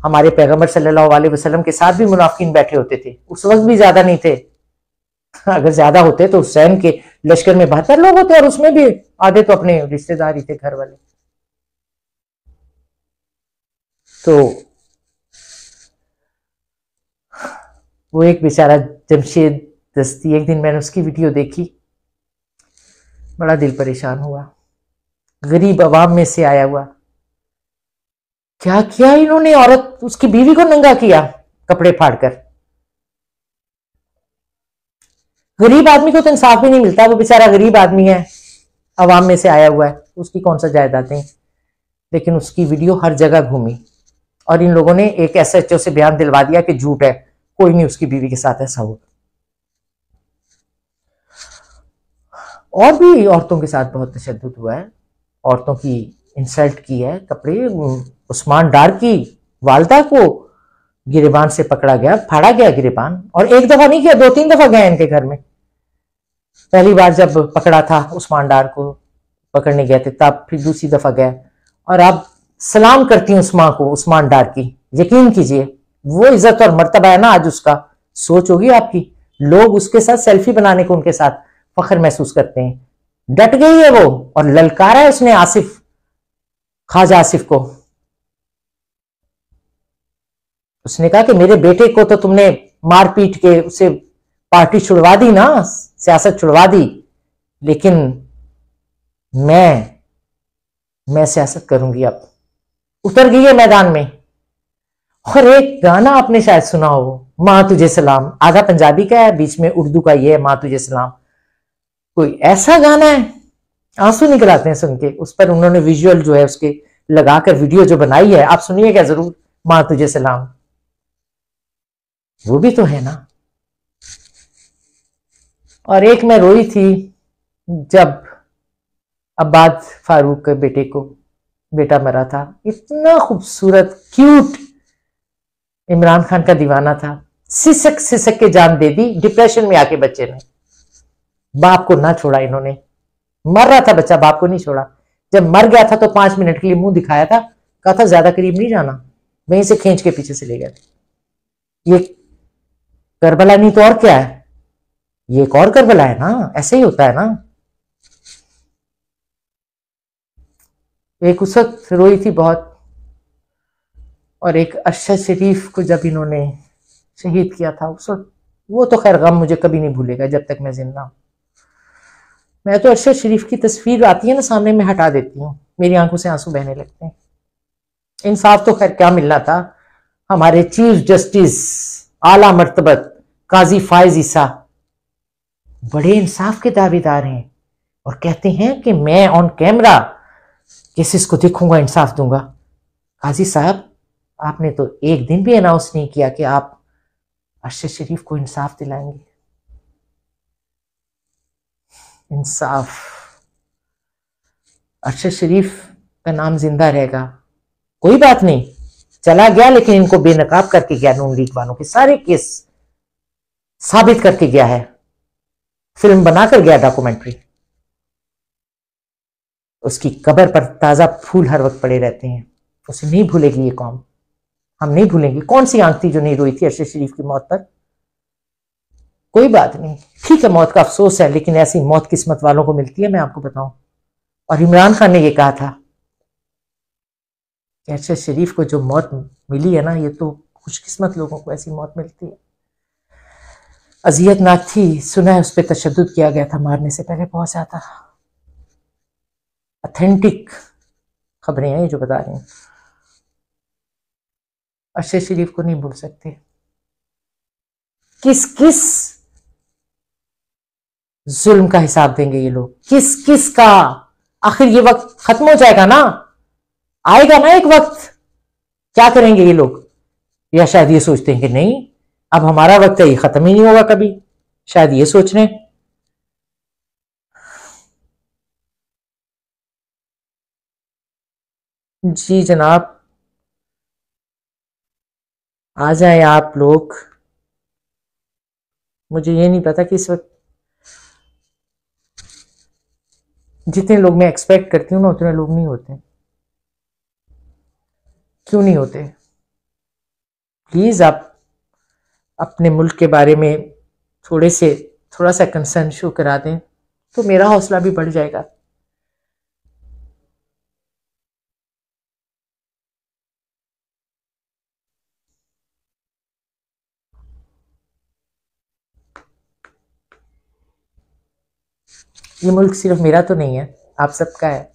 हमारे पैगंबर सल्लल्लाहु अलैहि वसल्लम के साथ भी मुनाफिकीन बैठे होते थे, उस वक्त भी ज्यादा नहीं थे। अगर ज्यादा होते तो हुसैन के लश्कर में 72 लोग होते, और उसमें भी आधे तो अपने रिश्तेदार ही थे, घर वाले। तो वो एक बेचारा जमशेद दस्ती, एक दिन मैंने उसकी वीडियो देखी, बड़ा दिल परेशान हुआ। गरीब आवाम में से आया हुआ, क्या किया इन्होंने, औरत उसकी बीवी को नंगा किया कपड़े फाड़कर। गरीब आदमी को तो इंसाफ भी नहीं मिलता, वो बेचारा गरीब आदमी है, आवाम में से आया हुआ है, उसकी कौन सा जायदादें। लेकिन उसकी वीडियो हर जगह घूमी, और इन लोगों ने एक एसएचओ से बयान दिलवा दिया कि झूठ है, कोई नहीं उसकी बीवी के साथ ऐसा हुआ। और भी औरतों के साथ बहुत तशद्दुद हुआ है, औरतों की इंसल्ट की है। कपड़े, उस्मान डार की वालदा को गिरेबान से पकड़ा गया, फाड़ा गया गिरेबान, और एक दफा नहीं किया, 2-3 दफा गए इनके घर में। पहली बार जब पकड़ा था उस्मान डार को पकड़ने गए थे तब, फिर दूसरी दफा गए। और आप सलाम करती हूँ उस्मान डार की, यकीन कीजिए वो इज्जत और मर्तबा है ना आज उसका, सोच होगी आपकी, लोग उसके साथ सेल्फी बनाने को उनके साथ फख्र महसूस करते हैं। डट गई है वो, और ललकारा है उसने ख्वाजा आसिफ को। उसने कहा कि मेरे बेटे को तो तुमने मार पीट के उसे पार्टी छुड़वा दी ना, सियासत छुड़वा दी, लेकिन मैं सियासत करूंगी अब। उतर गई है मैदान में। और एक गाना आपने शायद सुना हो, माँ तुझे सलाम, आधा पंजाबी का है, बीच में उर्दू का ये है, माँ तुझे सलाम। कोई ऐसा गाना है, आंसू निकल आते हैं सुन के। उस पर उन्होंने विजुअल जो है उसके लगाकर वीडियो जो बनाई है, आप सुनिएगा जरूर, माँ तुझे सलाम। वो भी तो है ना। और एक मैं रोई थी जब अब्बाद फारूक के बेटा मरा था। इतना खूबसूरत क्यूट इमरान खान का दीवाना था, सिसक सिसक के जान दे दी डिप्रेशन में आके बच्चे ने। बाप को ना छोड़ा इन्होंने, मर रहा था बच्चा, बाप को नहीं छोड़ा। जब मर गया था तो 5 मिनट के लिए मुंह दिखाया था, कहा था ज्यादा करीब नहीं जाना, वहीं से खींच के पीछे से ले गए। ये करबला नहीं तो और क्या है, ये एक और करबला है ना, ऐसे ही होता है ना। एक उस वक्त रोई थी बहुत। और एक अरशद शरीफ को जब इन्होंने शहीद किया था उस वक्त, वो तो खैर गम मुझे कभी नहीं भूलेगा जब तक मैं जिंदा हूं। मैं तो अरशद शरीफ की तस्वीर आती है ना सामने, में हटा देती हूँ, मेरी आंखों से आंसू बहने लगते हैं। इंसाफ तो खैर क्या मिलना था। हमारे चीफ जस्टिस आला मर्तबत काजी फायज ईसा बड़े इंसाफ के दावेदार हैं और कहते हैं कि मैं ऑन कैमरा केसेस को देखूंगा, इंसाफ दूंगा। काजी साहब, आपने तो एक दिन भी अनाउंस नहीं किया कि आप अरशद शरीफ को इंसाफ दिलाएंगे। इंसाफ, अरशद शरीफ का नाम जिंदा रहेगा, कोई बात नहीं, चला गया लेकिन इनको बेनकाब करके गया, नून लीग वालों के सारे केस साबित करके गया है, फिल्म बनाकर गया, डॉक्यूमेंट्री। उसकी कब्र पर ताजा फूल हर वक्त पड़े रहते हैं, उसे नहीं भूलेगी ये कौम, हम नहीं भूलेंगे। कौन सी आंख थी जो नहीं रोई थी अरशद शरीफ की मौत पर। कोई बात नहीं, ठीक है, मौत का अफसोस है, लेकिन ऐसी मौत किस्मत वालों को मिलती है, मैं आपको बताऊं। और इमरान खान ने ये कहा था कि अरशद शरीफ को जो मौत मिली है ना, ये तो खुशकिस्मत लोगों को ऐसी मौत मिलती है। अजियतनाक थी, सुना है उस पर तशद्दुद किया गया था मारने से पहले बहुत ज्यादा। ऑथेंटिक खबरें हैं ये जो बता रही हैं। अरशद शरीफ को नहीं भूल सकते। किस किस जुल्म का हिसाब देंगे ये लोग, किस किस का। आखिर ये वक्त खत्म हो जाएगा ना, आएगा ना एक वक्त, क्या करेंगे ये लोग। या शायद ये सोचते हैं कि नहीं अब हमारा वक्त है, ये खत्म ही नहीं होगा कभी, शायद ये सोच रहे हैं। जी जनाब, आ जाए आप लोग। मुझे ये नहीं पता कि इस वक्त जितने लोग मैं एक्सपेक्ट करती हूँ ना उतने लोग नहीं होते। क्यों नहीं होते? प्लीज आप अपने मुल्क के बारे में थोड़ा सा कंसर्न शो करा दें तो मेरा हौसला भी बढ़ जाएगा। ये मुल्क सिर्फ मेरा तो नहीं है, आप सबका है।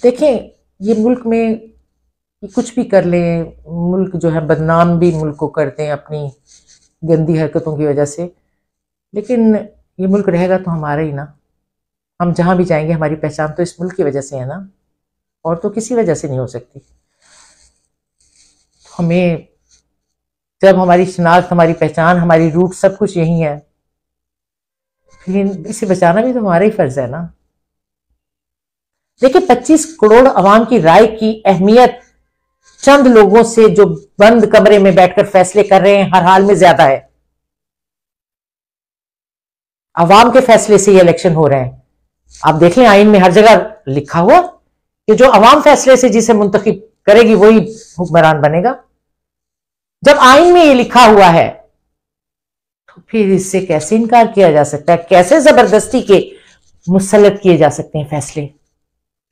देखें, ये मुल्क में कुछ भी कर ले, मुल्क जो है बदनाम भी मुल्क को करते हैं अपनी गंदी हरकतों की वजह से, लेकिन ये मुल्क रहेगा तो हमारा ही ना। हम जहां भी जाएंगे हमारी पहचान तो इस मुल्क की वजह से है ना, और तो किसी वजह से नहीं हो सकती। हमें जब हमारी शिनाख्त, हमारी पहचान, हमारी रूट सब कुछ यही है, फिर इसे बचाना भी तो हमारा ही फर्ज है ना। देखिए, 25 करोड़ अवाम की राय की अहमियत चंद लोगों से जो बंद कमरे में बैठकर फैसले कर रहे हैं हर हाल में ज्यादा है। अवाम के फैसले से ये इलेक्शन हो रहे हैं। आप देख लें, आइन में हर जगह लिखा हुआ कि जो अवाम फैसले से जिसे मुंतखब करेगी वही हुक्मरान बनेगा। जब आइन में ये लिखा हुआ है तो फिर इससे कैसे इनकार किया जा सकता है? कैसे जबरदस्ती के मुसल्लत किए जा सकते हैं फैसले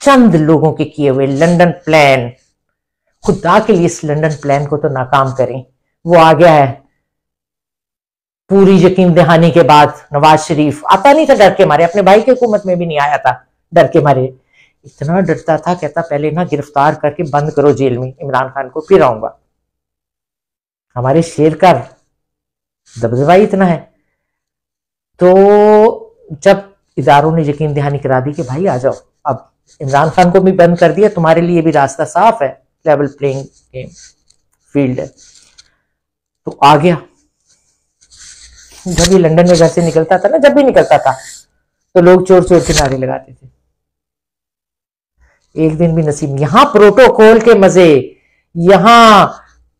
चंद लोगों के किए हुए? लंदन प्लान, खुदा के लिए इस लंदन प्लान को तो नाकाम करें। वो आ गया है पूरी यकीन दहानी के बाद। नवाज शरीफ आता नहीं था डर के मारे, अपने भाई की हुकूमत में भी नहीं आया था डर के मारे, इतना डरता था, कहता पहले ना गिरफ्तार करके बंद करो जेल में इमरान खान को, फिर आऊंगा। हमारे शेर का दबदबा इतना है। तो जब इदारों ने यकीन दहानी करा दी कि भाई आ जाओ, अब इमरान खान को भी बंद कर दिया, तुम्हारे लिए भी रास्ता साफ है, लेवल प्लेइंग गेम फील्ड है, तो आ गया। जब भी लंदन में घर से निकलता था ना, जब भी निकलता था तो लोग चोर चोर के नारे लगाते थे। एक दिन भी नसीब। यहां प्रोटोकॉल के मजे, यहां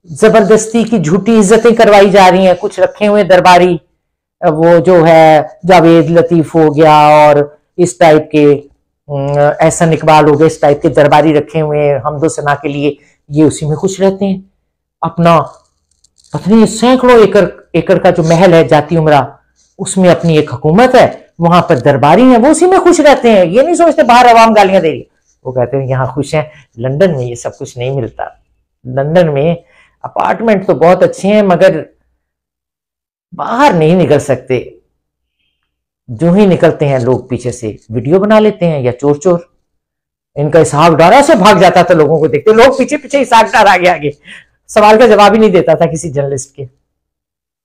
जबरदस्ती की झूठी इज्जतें करवाई जा रही हैं। कुछ रखे हुए दरबारी, वो जो है जावेद लतीफ हो गया और इस टाइप के, एहसन इकबाल हो गए, इस टाइप के दरबारी रखे हुए हैं हमदो सना के लिए। ये उसी में खुश रहते हैं। अपना पता नहीं सैकड़ों एकड़ का जो महल है जाती उमरा, उसमें अपनी एक हुकूमत है, वहां पर दरबारी है, वो उसी में खुश रहते हैं। ये नहीं सोचते बाहर आवाम गालियां दे रही, वो कहते हैं यहाँ खुश हैं। लंदन में ये सब कुछ नहीं मिलता। लंदन में अपार्टमेंट तो बहुत अच्छे हैं, मगर बाहर नहीं निकल सकते। जो ही निकलते हैं लोग पीछे से वीडियो बना लेते हैं, या चोर चोर। इनका इसहाक डार ऐसे भाग जाता था लोगों को देखते, लोग पीछे पीछे इसहाक डार आगे आगे, सवाल का जवाब ही नहीं देता था किसी जर्नलिस्ट के।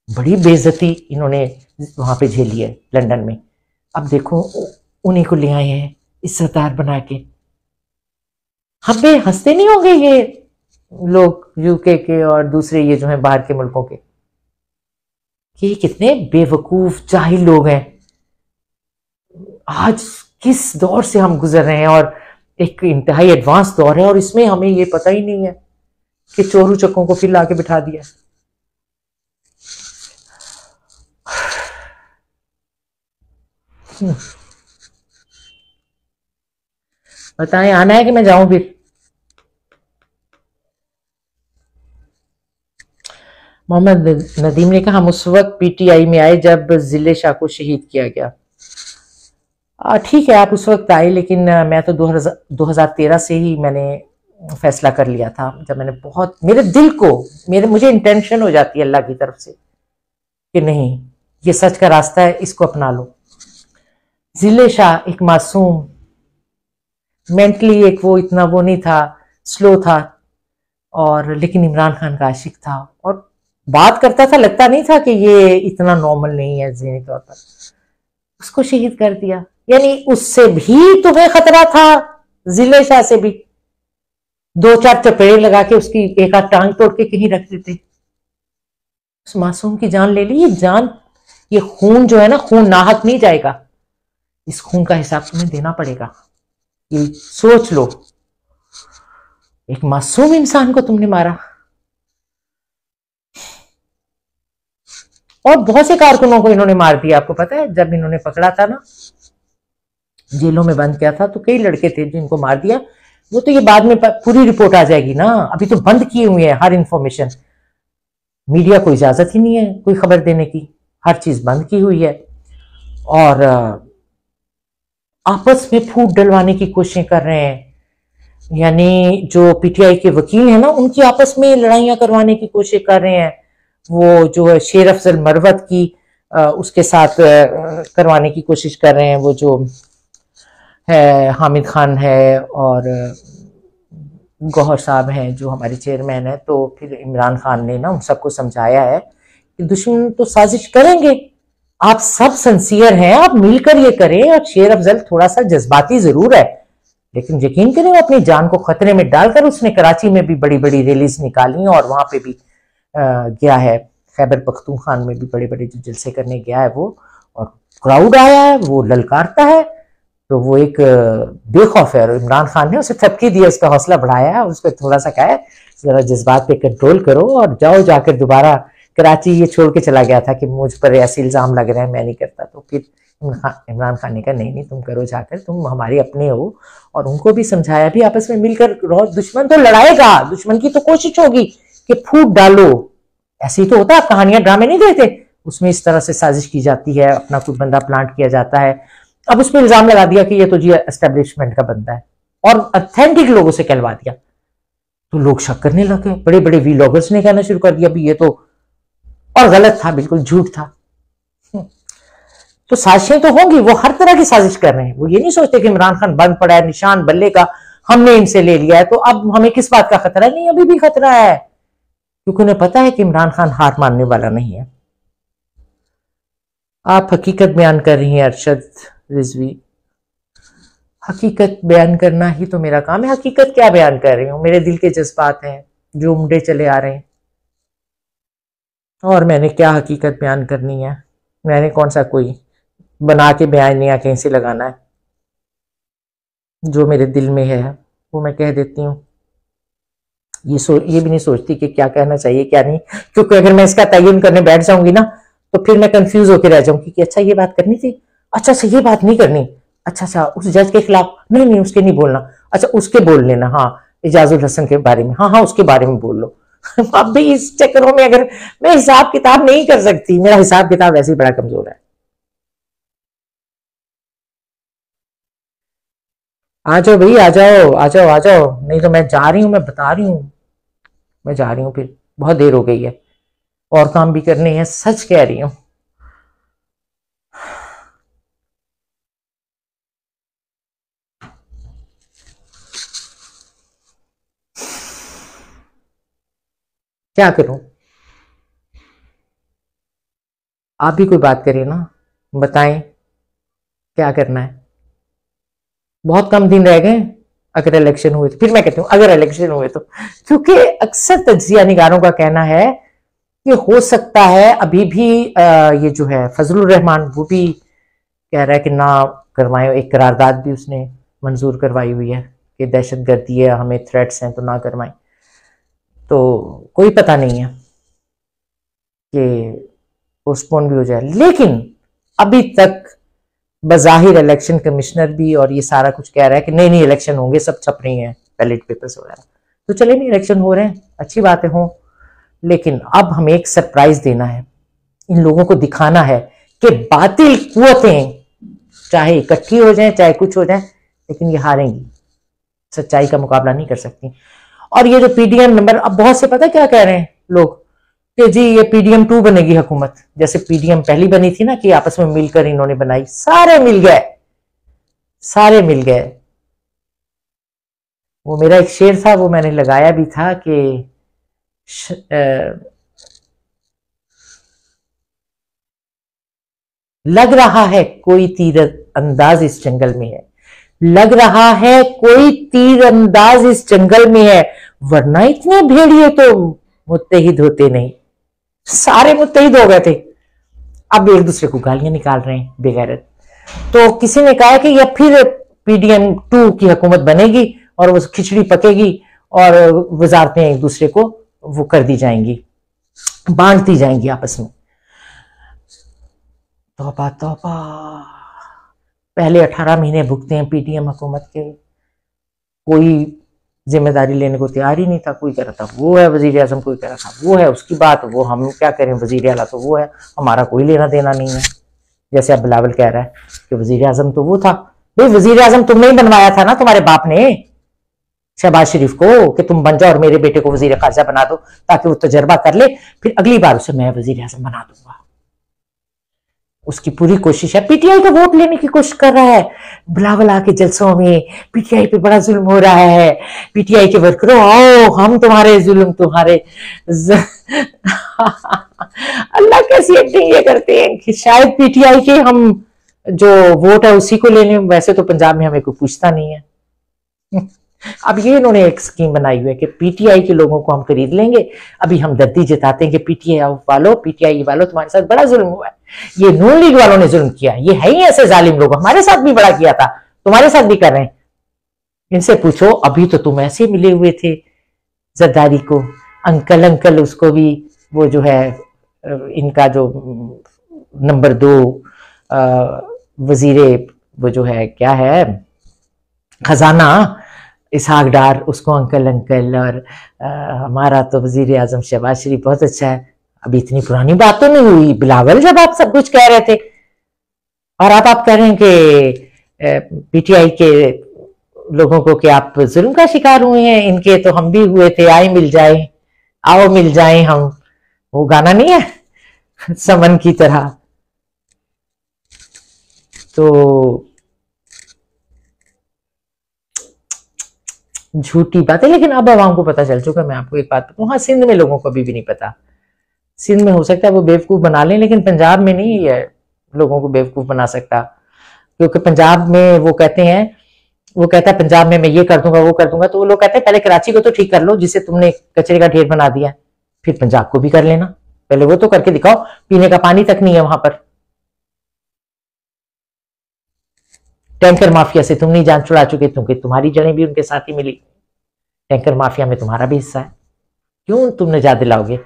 बड़ी बेइज्जती इन्होंने वहां पे झेली है लंदन में। अब देखो उन्हीं को ले आए हैं इज्जतदार बना के। हम पे हंसते नहीं होंगे ये लोग यूके के और दूसरे ये जो हैं बाहर के मुल्कों के, कि ये कितने बेवकूफ जाहिल लोग हैं। आज किस दौर से हम गुजर रहे हैं, और एक इंतहाई एडवांस दौर है, और इसमें हमें ये पता ही नहीं है कि चोरू चक्कों को फिर लाके बिठा दिया। बताएं, आना है कि मैं जाऊं फिर? मोहम्मद नदीम ने कहा हम उस वक्त पीटीआई में आए जब जिले शाह को शहीद किया गया। ठीक है, आप उस वक्त आए, लेकिन मैं तो 2013 से ही मैंने फैसला कर लिया था। जब मैंने बहुत मेरे दिल को मुझे इंटेंशन हो जाती है अल्लाह की तरफ से कि नहीं, ये सच का रास्ता है, इसको अपना लो। जिले शाह एक मासूम, मेंटली एक वो इतना वो नहीं था, स्लो था, और लेकिन इमरान खान का आशिक था, और बात करता था, लगता नहीं था कि ये इतना नॉर्मल नहीं है ज़हनी तौर पर। उसको शहीद कर दिया, यानी उससे भी तुम्हें खतरा था, जिले शाह से भी। 2-4 चपेड़े लगा के उसकी एक आध टांग तोड़ के कहीं रख देते, उस मासूम की जान ले ली। ये जान, ये खून जो है ना, खून नाहक नहीं जाएगा, इस खून का हिसाब तुम्हें देना पड़ेगा। ये सोच लो, एक मासूम इंसान को तुमने मारा। और बहुत से कारकुनों को इन्होंने मार दिया। आपको पता है, जब इन्होंने पकड़ा था ना, जेलों में बंद किया था, तो कई लड़के थे जिनको मार दिया। वो तो ये बाद में पूरी रिपोर्ट आ जाएगी ना, अभी तो बंद किए हुए हैं हर इंफॉर्मेशन। मीडिया को इजाजत ही नहीं है कोई खबर देने की, हर चीज बंद की हुई है। और आपस में फूट डलवाने की कोशिशें कर रहे हैं, यानी जो पीटीआई के वकील हैं ना, उनकी आपस में लड़ाइयां करवाने की कोशिश कर रहे हैं। वो जो है शेर अफजल मरवत की उसके साथ करवाने की कोशिश कर रहे हैं, वो जो है हामिद खान है और गौहर साहब हैं जो हमारे चेयरमैन है। तो फिर इमरान खान ने ना उन सबको समझाया है कि दुश्मन तो साजिश करेंगे, आप सब सिंसियर हैं, आप मिलकर ये करें। और शेर अफजल थोड़ा सा जज्बाती जरूर है, लेकिन यकीन करें अपनी जान को खतरे में डालकर उसने कराची में भी बड़ी बड़ी रैलीज निकाली, और वहां पे भी गया है, खैबर पख्तूनख्वा में भी बड़े बड़े जो जलसे करने गया है वो, और क्राउड आया है, वो ललकारता है। तो वो एक बेखौफ है, और इमरान खान ने उसे थपकी दिया, उसका हौसला बढ़ाया है, उसको थोड़ा सा कहा है जरा जज्बात पे कंट्रोल करो और जाओ जाकर दोबारा कराची। ये छोड़ के चला गया था कि मुझ पर ऐसे इल्जाम लग रहे हैं, मैं नहीं करता। तो फिर इमरान खान ने कहा नहीं नहीं, तुम करो जाकर, तुम हमारे अपने हो। और उनको भी समझाया भी, आपस में मिलकर रहो। दुश्मन तो लड़ाएगा, दुश्मन की तो कोशिश होगी कि फूट डालो। ऐसे ही तो होता है, कहानियां ड्रामे नहीं देते, उसमें इस तरह से साजिश की जाती है, अपना कोई बंदा प्लांट किया जाता है। अब उसमें इल्जाम लगा दिया कि ये तो जी एस्टेब्लिशमेंट का बंदा है, और ऑथेंटिक लोगों से कहलवा दिया, तो लोग शक करने लगे। बड़े बड़े वीलॉगर्स ने कहना शुरू कर दिया भी ये तो, और गलत था, बिल्कुल झूठ था। तो साजिशें तो होंगी, वो हर तरह की साजिश कर रहे हैं। वो ये नहीं सोचते कि इमरान खान बंद पड़ा है, निशान बल्ले का हमने इनसे ले लिया है तो अब हमें किस बात का खतरा है। नहीं, अभी भी खतरा है, क्योंकि उन्हें पता है कि इमरान खान हार मानने वाला नहीं है। आप हकीकत बयान कर रही हैं अरशद रिजवी। हकीकत बयान करना ही तो मेरा काम है। हकीकत क्या बयान कर रही हूं, मेरे दिल के जज्बात हैं जो उमड़े चले आ रहे हैं, और मैंने क्या हकीकत बयान करनी है। मैंने कौन सा कोई बना के बयान नहीं कहीं से लगाना है। जो मेरे दिल में है वो मैं कह देती हूँ। ये भी नहीं सोचती कि क्या कहना चाहिए क्या नहीं, क्योंकि अगर मैं इसका तयन करने बैठ जाऊंगी ना तो फिर मैं कंफ्यूज होकर रह जाऊंगी कि अच्छा ये बात करनी थी, अच्छा ये बात नहीं करनी, अच्छा उस जज के खिलाफ नहीं उसके नहीं बोलना, अच्छा उसके बोल लेना, हाँ इजाजुल हसन के बारे में, हाँ उसके बारे में बोल लो। अब भी इस चक्करों में अगर मैं हिसाब किताब नहीं कर सकती, मेरा हिसाब किताब वैसे ही बड़ा कमजोर है। आ जाओ भाई, आ जाओ आ जाओ आ जाओ, नहीं तो मैं जा रही हूँ, मैं बता रही हूँ मैं जा रही हूँ, फिर बहुत देर हो गई है और काम भी करने हैं, सच कह रही हूँ। क्या करूं, आप भी कोई बात करिए ना, बताएं क्या करना है। बहुत कम दिन रह गए, अगर इलेक्शन हुए तो, फिर मैं कहती हूँ अगर इलेक्शन हुए तो, क्योंकि अक्सर तज्जिया निगारों का कहना है कि हो सकता है अभी भी ये जो है फजलुर रहमान वो भी कह रहा है कि ना करवाएं, एक करारदाद भी उसने मंजूर करवाई हुई है कि दहशत गर्दी है, हमें थ्रेट्स हैं तो ना करवाएं। तो कोई पता नहीं है कि पोस्टपोन भी हो जाए, लेकिन अभी तक बज़ाहिर इलेक्शन कमिश्नर भी और ये सारा कुछ कह रहा है कि नहीं इलेक्शन होंगे, सब छप रही हैं बैलेट पेपर्स वगैरह। तो चले नहीं, इलेक्शन हो रहे हैं, अच्छी बात है हो, लेकिन अब हमें एक सरप्राइज देना है, इन लोगों को दिखाना है कि बातिल कुव्वतें चाहे इकट्ठी हो जाएं चाहे कुछ हो जाए, लेकिन ये हारेंगी, सच्चाई का मुकाबला नहीं कर सकती। और ये जो पीडीएम नंबर, अब बहुत से पता क्या कह रहे हैं लोग कि जी ये पीडीएम 2 बनेगी हुकूमत, जैसे पीडीएम पहली बनी थी ना कि आपस में मिलकर इन्होंने बनाई, सारे मिल गए, सारे मिल गए। वो मेरा एक शेर था, वो मैंने लगाया भी था कि लग रहा है कोई तीर अंदाज इस जंगल में है, लग रहा है कोई तीर अंदाज इस जंगल में है, वरना इतने भेड़िए तो मुत्तहिद होते नहीं। सारे मुत्तहिद हो गए थे, अब एक दूसरे को गालियां निकाल रहे हैं बेगैरत। तो किसी ने कहा कि यह फिर पीडीएम 2 की हुकूमत बनेगी और वो खिचड़ी पकेगी और वजारतें एक दूसरे को वो कर दी जाएंगी, बांट दी जाएंगी आपस में। तौबा तौबा, पहले 18 महीने भुगते हैं पीडीएम हुकूमत के, कोई जिम्मेदारी लेने को तैयार ही नहीं था। कोई कह रहा था वो है वजीर आजम, कोई कह रहा था वो है, उसकी बात वो, हम क्या करें, वजीर आला तो वो है, हमारा कोई लेना देना नहीं है। जैसे अब बिलावल कह रहा है कि वजीर आजम तो वो था, भाई वजीर आजम तुमने ही बनवाया था ना, तुम्हारे बाप ने शहबाज शरीफ को, कि तुम बन जाओ और मेरे बेटे को वजीर खारजा बना दो ताकि वो तजर्बा कर ले, फिर अगली बार उसे मैं वजीर आजम बना दूंगा। उसकी पूरी कोशिश है, पीटीआई का वोट लेने की कोशिश कर रहा है। बिलावल आके जलसों में पीटीआई पे बड़ा जुल्म हो रहा है, पीटीआई के वर्करों आओ हम तुम्हारे जुल्म तुम्हारे अल्लाह कैसी एक्टिंग ये करते हैं कि शायद पीटीआई के हम जो वोट है उसी को लेने, वैसे तो पंजाब में हमें कोई पूछता नहीं है। अब ये इन्होंने एक स्कीम बनाई हुई है कि पीटीआई के लोगों को हम खरीद लेंगे, अभी हम दर्दी जताते हैं कि पीटीआई वालों तुम्हारे साथ बड़ा जुल्म हुआ है, ये नून लीग वालों ने जुल्म किया, ये है ही ऐसे जालिम लोग, हमारे साथ भी बड़ा किया था, तुम्हारे साथ भी कर रहे हैं। इनसे पूछो, अभी तो तुम ऐसे मिले हुए थे जरदारी को, अंकल उसको भी, वो जो है इनका जो नंबर 2 वजीरे, वो जो है क्या है खजाना इसहाक डार, उसको अंकल और हमारा तो वजीर आजम शहबाज शरीफ बहुत अच्छा है। अभी इतनी पुरानी बात तो नहीं हुई बिलावल, जब आप सब कुछ कह रहे थे, और अब आप कह रहे हैं कि पीटीआई के लोगों को कि आप जुल्म का शिकार हुए हैं, इनके तो हम भी हुए थे, आए मिल जाए, आओ मिल जाए हम, वो गाना नहीं है समन की तरह। तो झूठी बात है, लेकिन अब आवाम को पता चल चुका। मैं आपको एक बात बताऊं, हाँ सिंध में लोगों को अभी भी नहीं पता। सिंध में हो सकता है वो बेवकूफ बना लें, लेकिन पंजाब में नहीं है लोगों को बेवकूफ बना सकता, क्योंकि पंजाब में वो कहते हैं, वो कहता है पंजाब में मैं ये कर दूंगा वो कर दूंगा, तो वो लोग कहते हैं पहले कराची को तो ठीक कर लो जिसे तुमने कचरे का ढेर बना दिया, फिर पंजाब को भी कर लेना, पहले वो तो करके दिखाओ। पीने का पानी तक नहीं है वहां पर। टैंकर माफिया से तुम नहीं जान छुड़ा चुके, क्योंकि तुम्हारी जड़ें भी उनके साथ ही मिली। टैंकर माफिया में तुम्हारा भी हिस्सा है, क्यों तुम नजात दिलाओगे?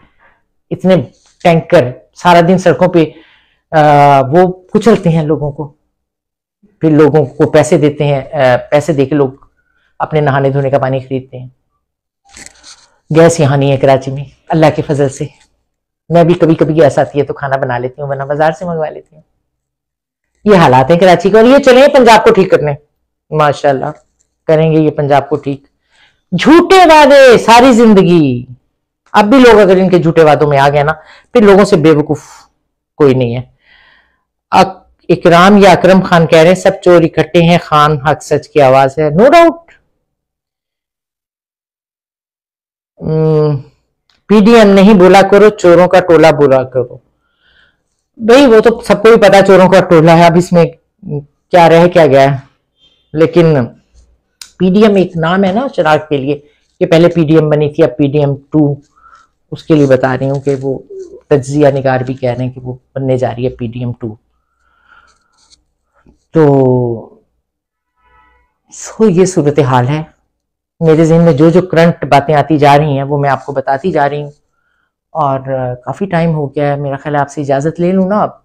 इतने टैंकर सारा दिन सड़कों पे वो कुचलते हैं लोगों को, फिर लोगों को पैसे देते हैं, पैसे देके लोग अपने नहाने धोने का पानी खरीदते हैं। गैस यहाँ नहीं है कराची में, अल्लाह के फजल से। मैं भी कभी कभी गैस आती है तो खाना बना लेती हूँ, वरना बाजार से मंगवा लेती हूँ। ये हालात है कराची के, और ये चले पंजाब को ठीक करने, माशाल्लाह करेंगे ये पंजाब को ठीक। झूठे वादे सारी जिंदगी, अब भी लोग अगर इनके झूठे वादों में आ गए ना, फिर लोगों से बेवकूफ कोई नहीं है। इकराम या अकरम खान कह रहे हैं सब चोर इकट्ठे हैं, खान हक सच की आवाज है। नो डाउट, पीडीएम नहीं बोला करो, चोरों का टोला बोला करो। भाई वो तो सबको भी पता चोरों का टोला है, अब इसमें क्या रह क्या गया है। लेकिन पीडीएम एक नाम है ना चिराग के लिए, ये पहले पीडीएम बनी थी, अब पीडीएम 2, उसके लिए बता रही हूँ कि वो तज्जिया निगार भी कह रहे हैं कि वो बनने जा रही है पीडीएम 2। तो ये सूरत हाल है। मेरे ज़हन में जो जो करंट बातें आती जा रही हैं वो मैं आपको बताती जा रही हूँ, और काफ़ी टाइम हो गया है, मेरा ख्याल है आपसे इजाज़त ले लूँ ना अब।